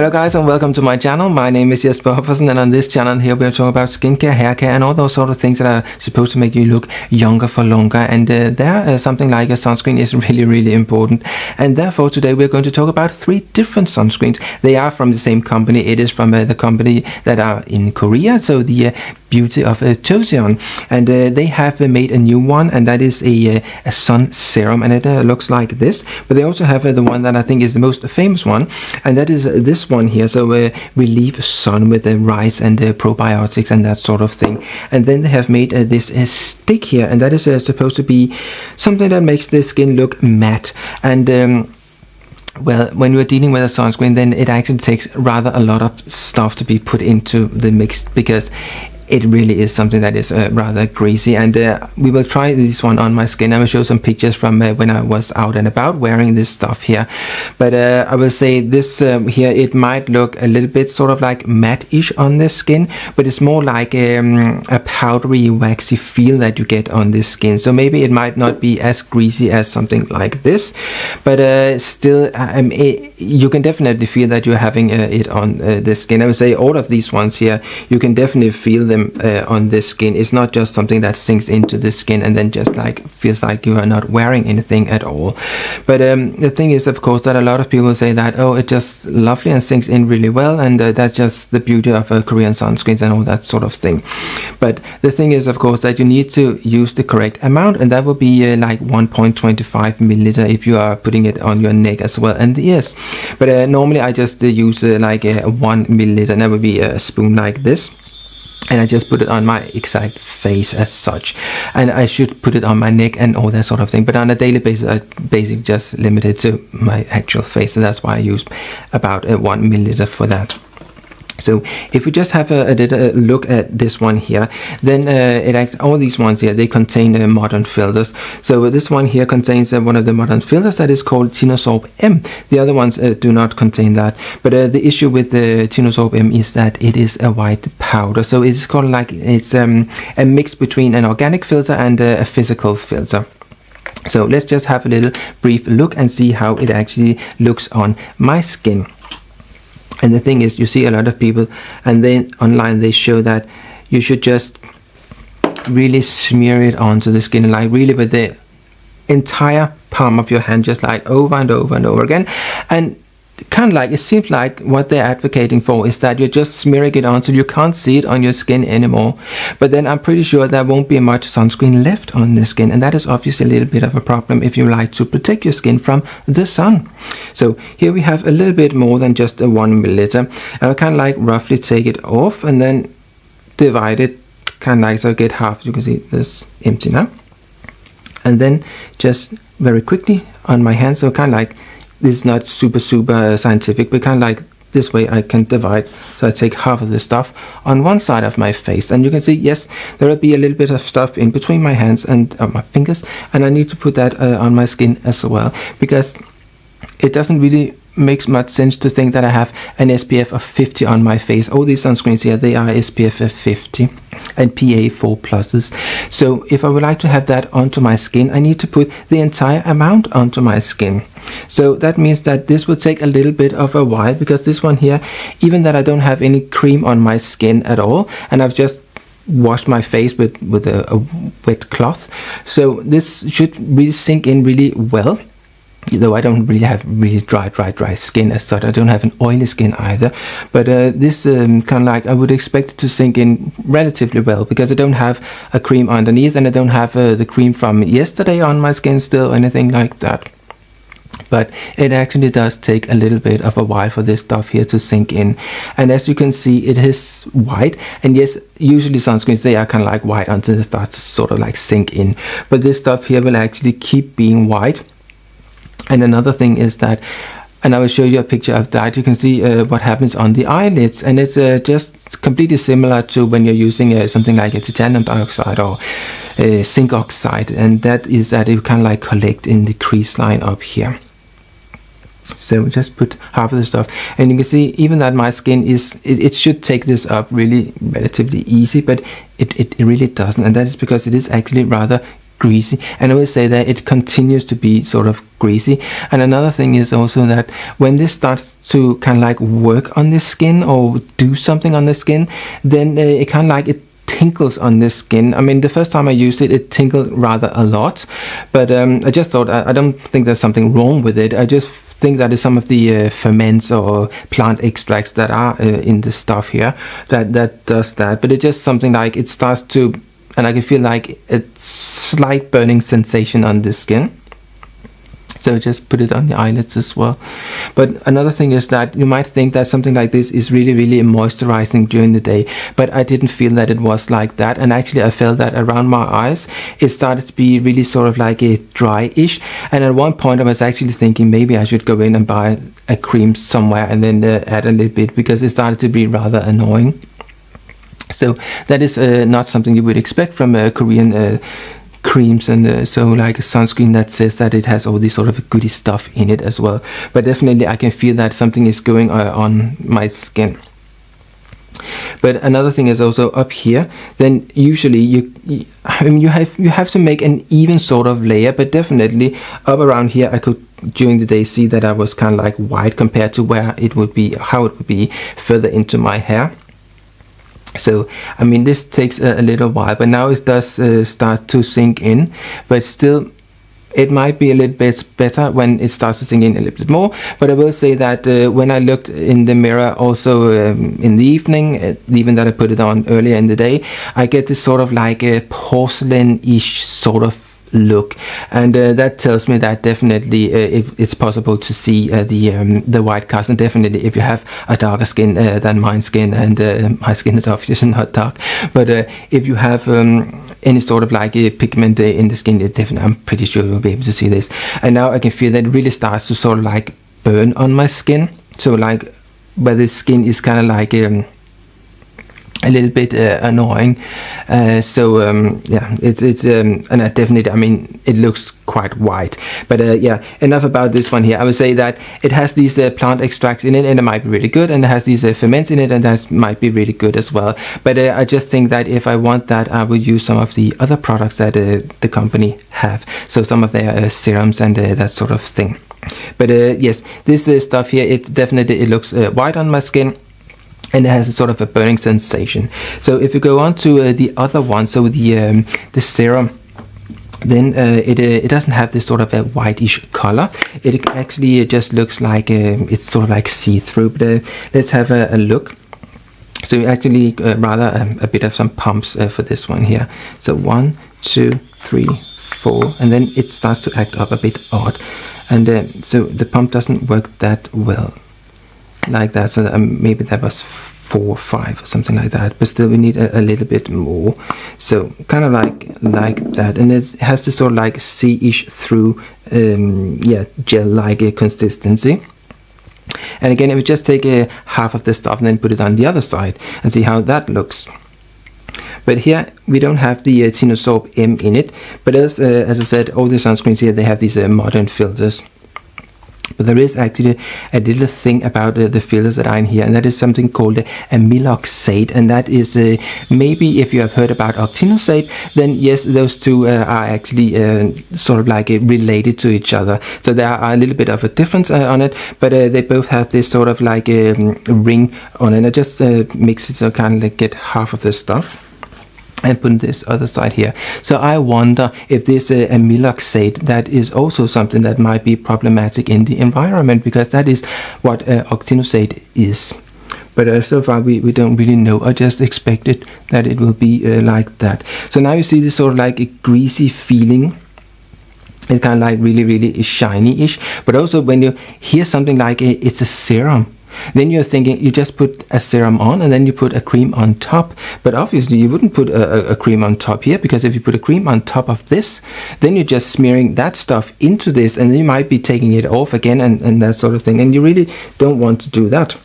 Hello guys and welcome to my channel. My name is Jesper Hoffersen, and on this channel here we're talking about skincare, hair care and all those sort of things that are supposed to make you look younger for longer. And something like a sunscreen is really important. And therefore today we're going to talk about 3 different sunscreens. They are from the same company. It is from the company that are in Korea, so the Beauty of Joseon, and they have made a new one, and that is a Sun Serum, and it looks like this. But they also have the one that I think is the most famous one, and that is this one here. So Relief Sun with the rice and probiotics and that sort of thing. And then they have made this stick here, and that is supposed to be something that makes the skin look matte. And well, when you're dealing with a sunscreen, then it actually takes rather a lot of stuff to be put into the mix, because it really is something that is rather greasy. And we will try this one on my skin. I will show some pictures from when I was out and about wearing this stuff here. But I will say this here, it might look a little bit sort of like matte-ish on the skin, but it's more like a powdery, waxy feel that you get on this skin. So maybe it might not be as greasy as something like this, but still you can definitely feel that you're having it on the skin. I would say all of these ones here, you can definitely feel them on this skin. It's not just something that sinks into the skin and then just like feels like you are not wearing anything at all. But the thing is, of course, that a lot of people say that, oh, it's just lovely and sinks in really well, and that's just the beauty of Korean sunscreens and all that sort of thing. But the thing is, of course, that you need to use the correct amount, and that will be like 1.25 milliliter if you are putting it on your neck as well and the ears. But normally I just use like 1 milliliter, and that would be a spoon like this. And I just put it on my exact face as such, and I should put it on my neck and all that sort of thing, but on a daily basis I basically just limit it to my actual face, so that's why I use about 1 milliliter for that. So if we just have a little look at this one here, then all these ones here, they contain modern filters. So this one here contains one of the modern filters that is called Tinosorb M. The other ones do not contain that. But the issue with the Tinosorb M is that it is a white powder. So it's called like it's a mix between an organic filter and a physical filter. So let's just have a little brief look and see how it actually looks on my skin. And the thing is, you see a lot of people, and then online they show that you should just really smear it onto the skin, like really with the entire palm of your hand, just like over and over and over again. And kind of like, it seems like what they're advocating for is that you're just smearing it on so you can't see it on your skin anymore. But then I'm pretty sure there won't be much sunscreen left on the skin, and that is obviously a little bit of a problem if you like to protect your skin from the sun. So here we have a little bit more than just 1 milliliter, and I'll kind of like roughly take it off and then divide it kind of like, so I get half. You can see this empty now, and then just very quickly on my hand, so kind of like, this is not super scientific, but kind of like this way I can divide. So I take half of the stuff on one side of my face, and you can see, yes, there will be a little bit of stuff in between my hands and my fingers, and I need to put that on my skin as well, because it doesn't really makes much sense to think that I have an SPF of 50 on my face. All these sunscreens here, they are SPF 50 and PA 4+. So if I would like to have that onto my skin, I need to put the entire amount onto my skin. So that means that this will take a little bit of a while, because this one here, even that I don't have any cream on my skin at all, and I've just washed my face with a wet cloth, so this should really sink in really well. Though I don't really have really dry skin as such. I don't have an oily skin either, but this kind of like, I would expect it to sink in relatively well, because I don't have a cream underneath, and I don't have the cream from yesterday on my skin still or anything like that. But it actually does take a little bit of a while for this stuff here to sink in. And as you can see, it is white, and yes, usually sunscreens, they are kind of like white until they start to sort of like sink in, but this stuff here will actually keep being white. And another thing is that, and I will show you a picture of that, you can see what happens on the eyelids, and it's just completely similar to when you're using something like a titanium dioxide or zinc oxide, and that is that it kind of like collect in the crease line up here. So just put half of the stuff, and you can see even that my skin is, it should take this up really relatively easy, but it really doesn't, and that is because it is actually rather greasy, and I will say that it continues to be sort of greasy. And another thing is also that when this starts to kind of like work on the skin or do something on the skin, then it kind of like it tinkles on the skin. I mean, the first time I used it, it tingled rather a lot, but I just thought I don't think there's something wrong with it. I just think that is some of the ferments or plant extracts that are in the stuff here that does that. But it's just something like it starts to, and I can feel like a slight burning sensation on the skin. So just put it on the eyelids as well. But another thing is that you might think that something like this is really, really moisturizing during the day, but I didn't feel that it was like that. And actually I felt that around my eyes it started to be really sort of like a dry-ish, and at one point I was actually thinking maybe I should go in and buy a cream somewhere and then add a little bit, because it started to be rather annoying. So that is not something you would expect from Korean creams, and so like a sunscreen that says that it has all this sort of goody stuff in it as well. But definitely I can feel that something is going on my skin. But another thing is also up here, then usually you have to make an even sort of layer, but definitely up around here I could during the day see that I was kind of like white compared to where it would be, how it would be further into my hair. So I mean, this takes a little while, but now it does start to sink in, but still it might be a little bit better when it starts to sink in a little bit more. But I will say that when I looked in the mirror also in the evening, even that I put it on earlier in the day, I get this sort of like a porcelain-ish sort of look, and that tells me that definitely it's possible to see the white cast. And definitely if you have a darker skin than my skin, and my skin is obviously not dark, but if you have any sort of like a pigment in the skin, it definitely, I'm pretty sure you'll be able to see this. And now I can feel that it really starts to sort of like burn on my skin, so like where the skin is kind of like a little bit annoying. Yeah, it's and definitely, I mean, it looks quite white. But yeah, enough about this one here. I would say that it has these plant extracts in it, and it might be really good, and it has these ferments in it, and that might be really good as well. But I just think that if I want that, I would use some of the other products that the company have, so some of their serums and that sort of thing. But yes, this stuff here, it definitely, it looks white on my skin, and it has a sort of a burning sensation. So if you go on to the other one, so the serum, then it doesn't have this sort of a whitish color. It actually just looks like it's sort of like see-through. But let's have a look. So actually rather a bit of some pumps for this one here. So 1, 2, 3, 4, and then it starts to act up a bit odd, and so the pump doesn't work that well like that. So maybe that was 4 or 5 or something like that, but still we need a little bit more. So kind of like that, and it has this sort of like see-ish through yeah, gel-like consistency. And again, if we just take half of the stuff and then put it on the other side and see how that looks. But here we don't have the Tinosorb M in it, but as I said, all the sunscreens here, they have these modern filters. But there is actually a little thing about the filters that are in here, and that is something called a Miloxate, and that is maybe if you have heard about octinoxate, then yes, those two are actually sort of like related to each other. So there are a little bit of a difference on it, but they both have this sort of like a ring on it. I just mix it so kind of like get half of the stuff and put this other side here. So I wonder if this Miloxate, that is also something that might be problematic in the environment, because that is what octinoxate is. But so far we don't really know. I just expected that it will be like that. So now you see this sort of like a greasy feeling. It's kind of like really shiny-ish. But also when you hear something like it's a serum, then you're thinking you just put a serum on and then you put a cream on top. But obviously you wouldn't put a cream on top here, because if you put a cream on top of this, then you're just smearing that stuff into this, and then you might be taking it off again and that sort of thing, and you really don't want to do that.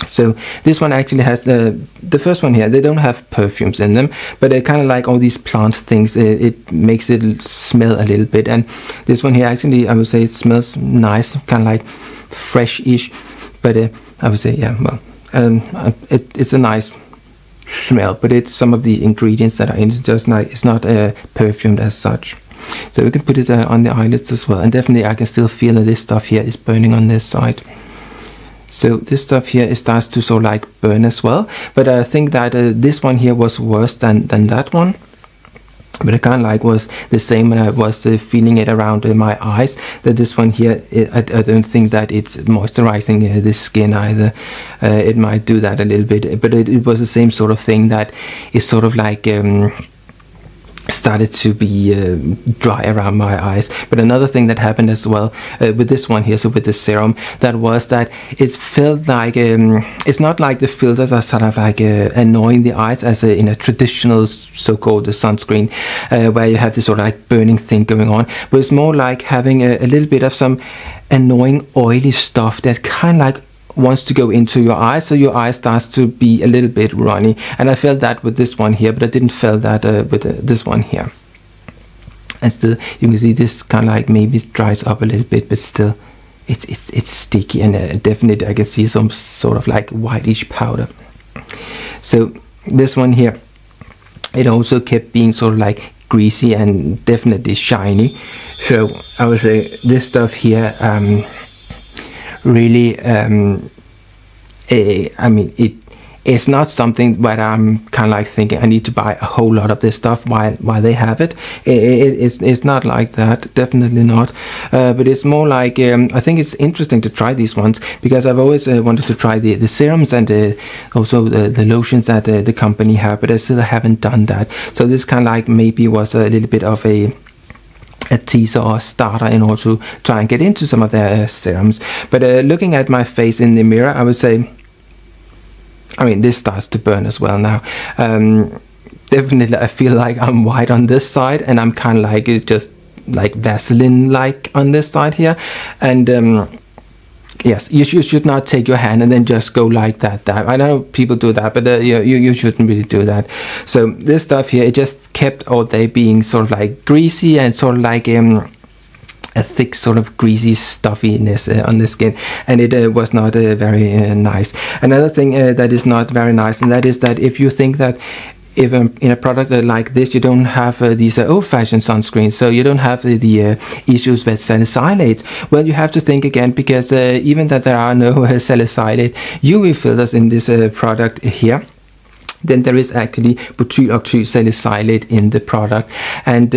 So this one actually has the first one here, they don't have perfumes in them, but they're kind of like all these plant things. It makes it smell a little bit, and this one here actually, I would say it smells nice, kind of like fresh-ish. But I would say, yeah, well, it's a nice smell, but it's some of the ingredients that are in it. Just like it's not perfumed as such. So we can put it on the eyelids as well, and definitely I can still feel that this stuff here is burning on this side. So this stuff here, it starts to sort of like burn as well, but I think that this one here was worse than that one. But I kind of like was the same when I was feeling it around my eyes, that this one here, I don't think that it's moisturizing the skin either. It might do that a little bit, but it was the same sort of thing, that is sort of like started to be dry around my eyes. But another thing that happened as well with this one here, so with the serum, that was that it felt like it's not like the filters are sort of like annoying the eyes as in a traditional so-called sunscreen, where you have this sort of like burning thing going on, but it's more like having a little bit of some annoying oily stuff that kind of like wants to go into your eyes, so your eye starts to be a little bit runny. And I felt that with this one here, but I didn't feel that with this one here. And still, you can see this kind of like maybe dries up a little bit, but still it's sticky, and definitely I can see some sort of like whitish powder. So this one here, it also kept being sort of like greasy and definitely shiny. So I would say this stuff here really I mean, it's not something where I'm kind of like thinking I need to buy a whole lot of this stuff while they have it. It's not like that, definitely not. But it's more like I think it's interesting to try these ones, because I've always wanted to try the serums and also the lotions that the company have, but I still haven't done that. So this kind of like maybe was a little bit of a teaser or starter in order to try and get into some of their serums. But looking at my face in the mirror, I would say, I mean, this starts to burn as well now. Definitely I feel like I'm white on this side, and I'm kind of like just like Vaseline like on this side here. And yes, you should not take your hand and then just go like that. I know people do that, but you shouldn't really do that. So this stuff here, it just kept all day being sort of like greasy and sort of like a thick sort of greasy stuffiness on the skin, and it was not very nice. Another thing that is not very nice, and that is that if you think that if in a product like this you don't have these old-fashioned sunscreens, so you don't have the issues with salicylates, well, you have to think again, because even that there are no salicylate UV filters in this product here, then there is actually butyrolactylsalicylate in the product. And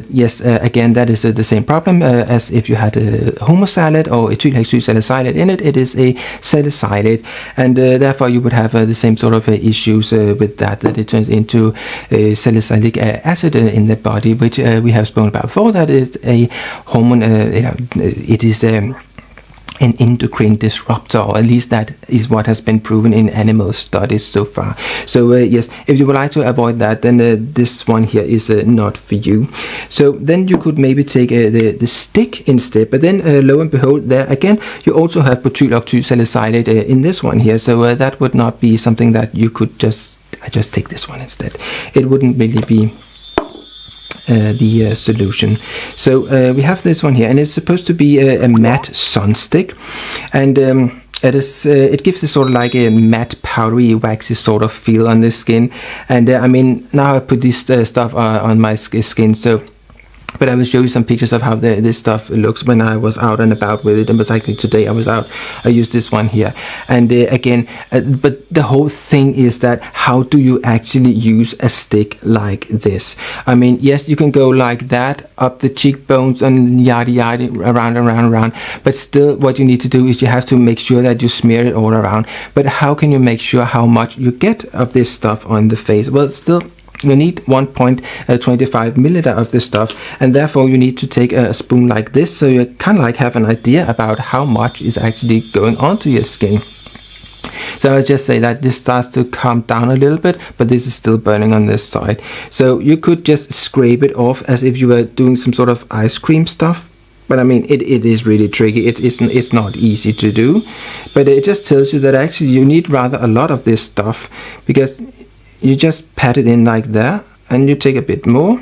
yes, again, that is the same problem as if you had a homosalate or ethyl-hexylsalicylate in it. It is a salicylate, and therefore you would have the same sort of issues with that it turns into salicylic acid in the body, which we have spoken about before. That is a hormone, it is an endocrine disruptor, or at least that is what has been proven in animal studies so far. So yes, if you would like to avoid that, then this one here is not for you. So then you could maybe take the stick instead, but then lo and behold, there again you also have butyrolactylsalicylate in this one here, so that would not be something that you could just take this one instead. It wouldn't really be the solution. So we have this one here, and it's supposed to be a matte sunstick, and it gives this sort of like a matte powdery waxy sort of feel on the skin. And I mean, now I put this stuff on my skin, so but I will show you some pictures of how this stuff looks when I was out and about with it. And actually today I was out, I used this one here. And again, but the whole thing is that how do you actually use a stick like this? I mean, yes, you can go like that up the cheekbones and yada yada, around, but still what you need to do is you have to make sure that you smear it all around. But how can you make sure how much you get of this stuff on the face? Well, still you need 1.25 milliliter of this stuff, and therefore you need to take a spoon like this, so you kind of like have an idea about how much is actually going onto your skin. So I just say that this starts to calm down a little bit, but this is still burning on this side. So you could just scrape it off as if you were doing some sort of ice cream stuff. But I mean, it is really tricky. It's not easy to do, but it just tells you that actually you need rather a lot of this stuff, because you just pat it in like that, and you take a bit more,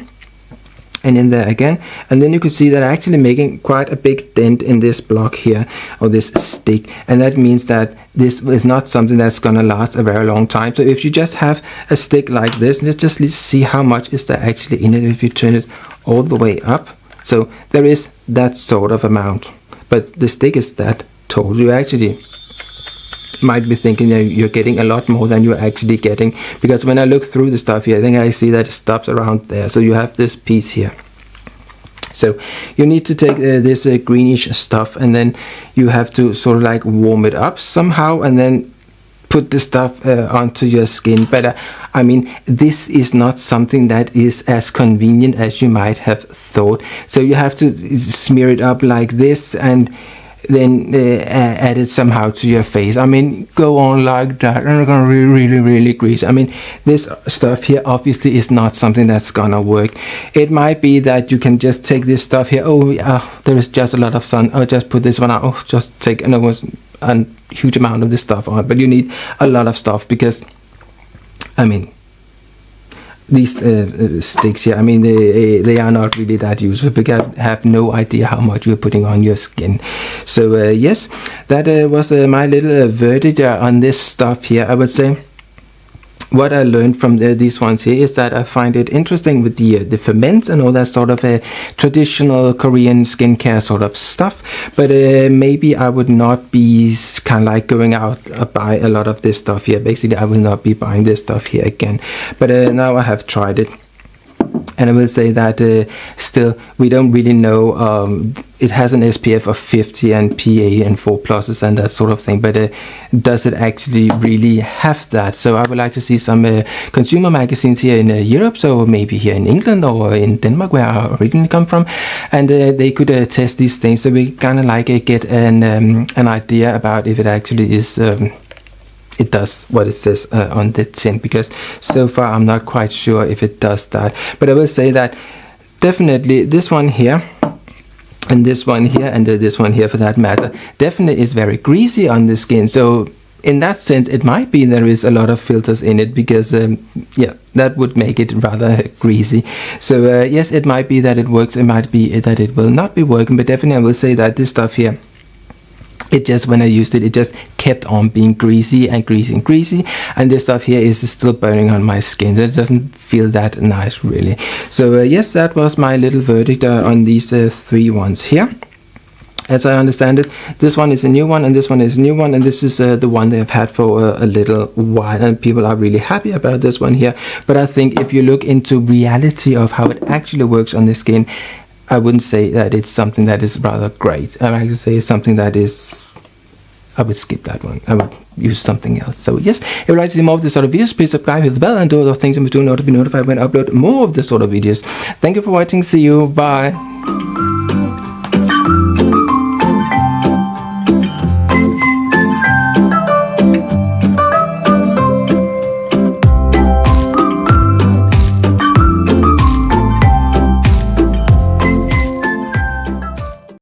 and in there again, and then you can see that I'm actually making quite a big dent in this block here, or this stick, and that means that this is not something that's gonna last a very long time. So if you just have a stick like this, let's just see how much is there actually in it if you turn it all the way up. So there is that sort of amount, but the stick is that tall. You actually might be thinking that you're getting a lot more than you're actually getting, because when I look through the stuff here, I think I see that it stops around there. So you have this piece here. So you need to take this greenish stuff, and then you have to sort of like warm it up somehow, and then put the stuff onto your skin. But I mean, this is not something that is as convenient as you might have thought. So you have to smear it up like this, and then add it somehow to your face. I mean, go on like that, and it's gonna really grease. I mean, this stuff here obviously is not something that's gonna work. It might be that you can just take this stuff here. Oh, there is just a lot of sun. I'll just put this one out. Oh, just take a huge amount of this stuff on. But you need a lot of stuff, because I mean, these sticks here, I mean, they are not really that useful, because I have no idea how much you're putting on your skin. So yes, that was my little verdict on this stuff here. I would say what I learned from these ones here is that I find it interesting with the ferments and all that sort of traditional Korean skincare sort of stuff, but maybe I would not be kind of like going out buy a lot of this stuff here. Basically, I will not be buying this stuff here again, but now I have tried it, and I will say that still we don't really know. It has an SPF of 50 and PA and 4 pluses and that sort of thing, but does it actually really have that? So I would like to see some consumer magazines here in Europe, so maybe here in England or in Denmark, where I originally come from, and they could test these things, so we kind of like get an idea about if it actually is it does what it says on the tin, because so far I'm not quite sure if it does that. But I will say that definitely this one here, and this one here, and this one here for that matter, definitely is very greasy on the skin. So in that sense, it might be there is a lot of filters in it, because yeah, that would make it rather greasy. So yes, it might be that it works, it might be that it will not be working, but definitely I will say that this stuff here, it just, when I used it, it just kept on being greasy and greasy, and this stuff here is still burning on my skin, so it doesn't feel that nice really. So yes, that was my little verdict on these 3 ones here. As I understand it, this one is a new one, and this one is a new one, and this is the one they have had for a little while, and people are really happy about this one here. But I think if you look into reality of how it actually works on the skin, I wouldn't say that it's something that is rather great. I would actually say it's something that is, I would skip that one. I would use something else. So yes, if you'd like to see more of this sort of videos, please subscribe, hit the bell, and do all those things in between in order to be notified when I upload more of this sort of videos. Thank you for watching. See you. Bye.